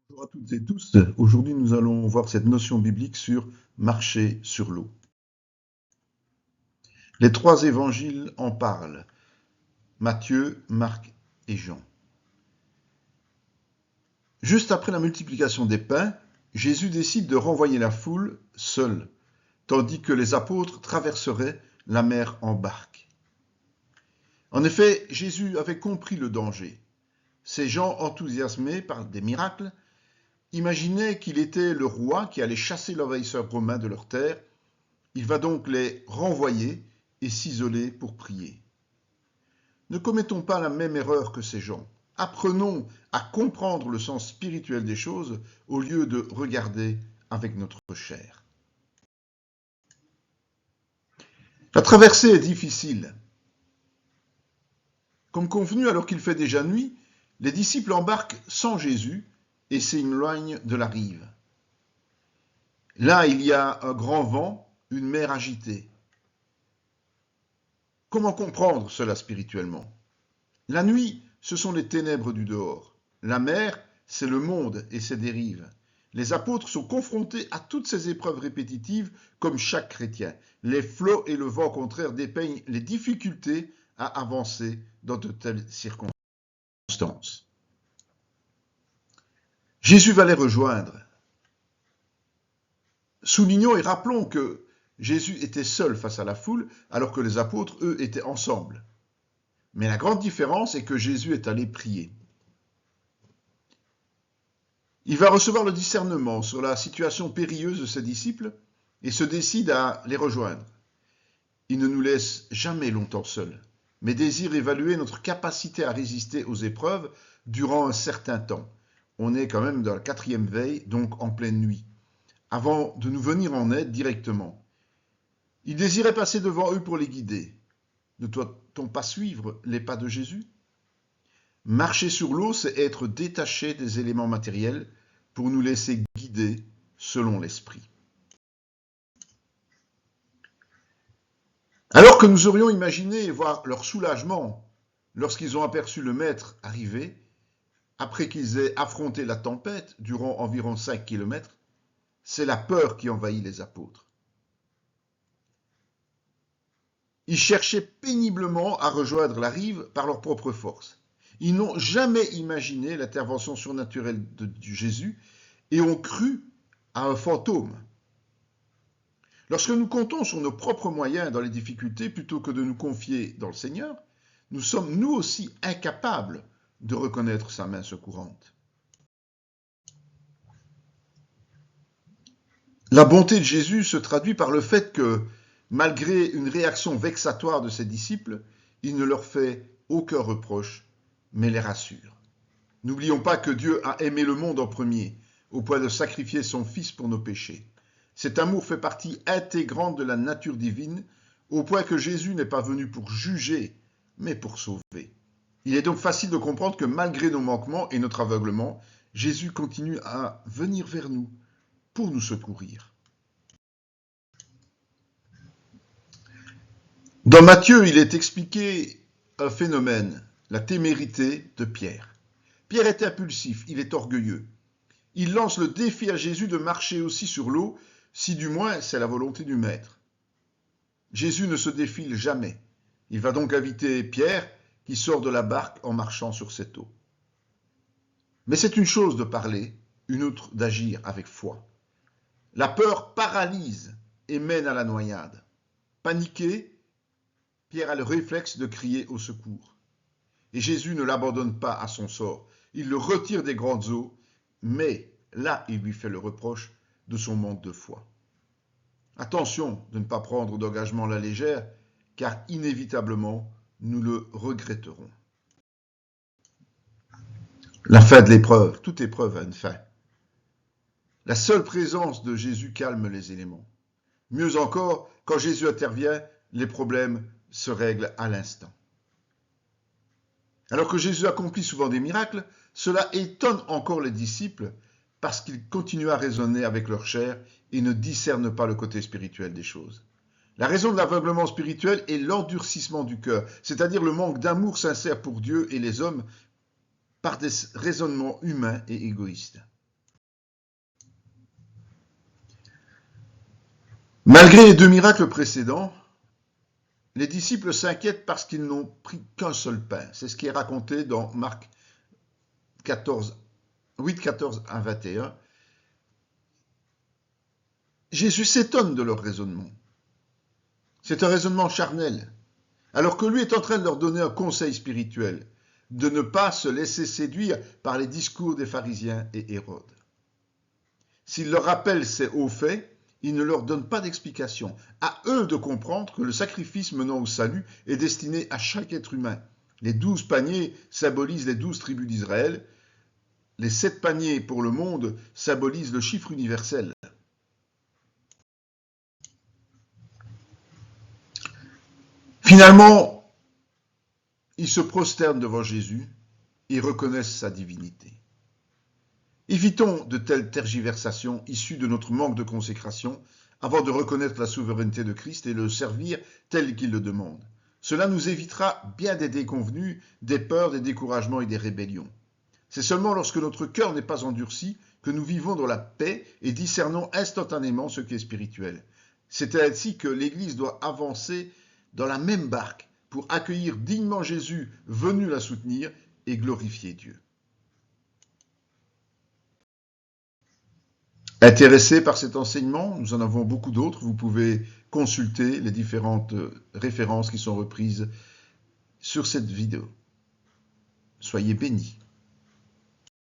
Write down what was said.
Bonjour à toutes et tous. Aujourd'hui, nous allons voir cette notion biblique sur marcher sur l'eau. Les trois évangiles en parlent, Matthieu, Marc et Jean. Juste après la multiplication des pains, Jésus décide de renvoyer la foule seul, tandis que les apôtres traverseraient la mer en barque. En effet, Jésus avait compris le danger. Ces gens enthousiasmés par des miracles imaginaient qu'il était le roi qui allait chasser l'envahisseur romain de leur terre. Il va donc les renvoyer et s'isoler pour prier. Ne commettons pas la même erreur que ces gens. Apprenons à comprendre le sens spirituel des choses au lieu de regarder avec notre chair. La traversée est difficile. Comme convenu, alors qu'il fait déjà nuit, les disciples embarquent sans Jésus et s'éloignent de la rive. Là, il y a un grand vent, une mer agitée. Comment comprendre cela spirituellement? La nuit, ce sont les ténèbres du dehors. La mer, c'est le monde et ses dérives. Les apôtres sont confrontés à toutes ces épreuves répétitives comme chaque chrétien. Les flots et le vent contraire dépeignent les difficultés à avancer dans de telles circonstances. Jésus va les rejoindre. Soulignons et rappelons que Jésus était seul face à la foule alors que les apôtres, eux, étaient ensemble. Mais la grande différence est que Jésus est allé prier. Il va recevoir le discernement sur la situation périlleuse de ses disciples et se décide à les rejoindre. Il ne nous laisse jamais longtemps seuls, mais désire évaluer notre capacité à résister aux épreuves durant un certain temps. On est quand même dans la 4e veille, donc en pleine nuit, avant de nous venir en aide directement. Il désirait passer devant eux pour les guider. Ne doit-on pas suivre les pas de Jésus? Marcher sur l'eau, c'est être détaché des éléments matériels pour nous laisser guider selon l'esprit. Alors que nous aurions imaginé voir leur soulagement lorsqu'ils ont aperçu le Maître arriver, après qu'ils aient affronté la tempête durant environ 5 kilomètres, c'est la peur qui envahit les apôtres. Ils cherchaient péniblement à rejoindre la rive par leur propre force. Ils n'ont jamais imaginé l'intervention surnaturelle de Jésus et ont cru à un fantôme. Lorsque nous comptons sur nos propres moyens dans les difficultés plutôt que de nous confier dans le Seigneur, nous sommes nous aussi incapables de reconnaître sa main secourante. La bonté de Jésus se traduit par le fait que, malgré une réaction vexatoire de ses disciples, il ne leur fait aucun reproche, mais les rassure. N'oublions pas que Dieu a aimé le monde en premier, au point de sacrifier son Fils pour nos péchés. Cet amour fait partie intégrante de la nature divine, au point que Jésus n'est pas venu pour juger, mais pour sauver. Il est donc facile de comprendre que malgré nos manquements et notre aveuglement, Jésus continue à venir vers nous pour nous secourir. Dans Matthieu, il est expliqué un phénomène, la témérité de Pierre. Pierre est impulsif, il est orgueilleux. Il lance le défi à Jésus de marcher aussi sur l'eau, si du moins c'est la volonté du Maître. Jésus ne se défile jamais. Il va donc inviter Pierre, qui sort de la barque en marchant sur cette eau. Mais c'est une chose de parler, une autre d'agir avec foi. La peur paralyse et mène à la noyade. Paniqué, Pierre a le réflexe de crier au secours. Et Jésus ne l'abandonne pas à son sort. Il le retire des grandes eaux, mais là, il lui fait le reproche de son manque de foi. Attention de ne pas prendre d'engagement à la légère, car inévitablement, nous le regretterons. La fin de l'épreuve, toute épreuve a une fin. La seule présence de Jésus calme les éléments. Mieux encore, quand Jésus intervient, les problèmes se règlent à l'instant. Alors que Jésus accomplit souvent des miracles, cela étonne encore les disciples parce qu'ils continuent à raisonner avec leur chair et ne discernent pas le côté spirituel des choses. La raison de l'aveuglement spirituel est l'endurcissement du cœur, c'est-à-dire le manque d'amour sincère pour Dieu et les hommes par des raisonnements humains et égoïstes. Malgré les 2 miracles précédents, les disciples s'inquiètent parce qu'ils n'ont pris qu'un seul pain. C'est ce qui est raconté dans Marc 14, 8, 14 à 21. Jésus s'étonne de leur raisonnement. C'est un raisonnement charnel, alors que lui est en train de leur donner un conseil spirituel, de ne pas se laisser séduire par les discours des pharisiens et Hérode. S'il leur rappelle ces hauts faits, il ne leur donne pas d'explication. À eux de comprendre que le sacrifice menant au salut est destiné à chaque être humain. Les 12 paniers symbolisent les 12 tribus d'Israël. Les 7 paniers pour le monde symbolisent le chiffre universel. Finalement, ils se prosternent devant Jésus et reconnaissent sa divinité. Évitons de telles tergiversations issues de notre manque de consécration avant de reconnaître la souveraineté de Christ et le servir tel qu'il le demande. Cela nous évitera bien des déconvenues, des peurs, des découragements et des rébellions. C'est seulement lorsque notre cœur n'est pas endurci que nous vivons dans la paix et discernons instantanément ce qui est spirituel. C'est ainsi que l'Église doit avancer dans la même barque pour accueillir dignement Jésus venu la soutenir et glorifier Dieu. Intéressé par cet enseignement, nous en avons beaucoup d'autres. Vous pouvez consulter les différentes références qui sont reprises sur cette vidéo. Soyez bénis.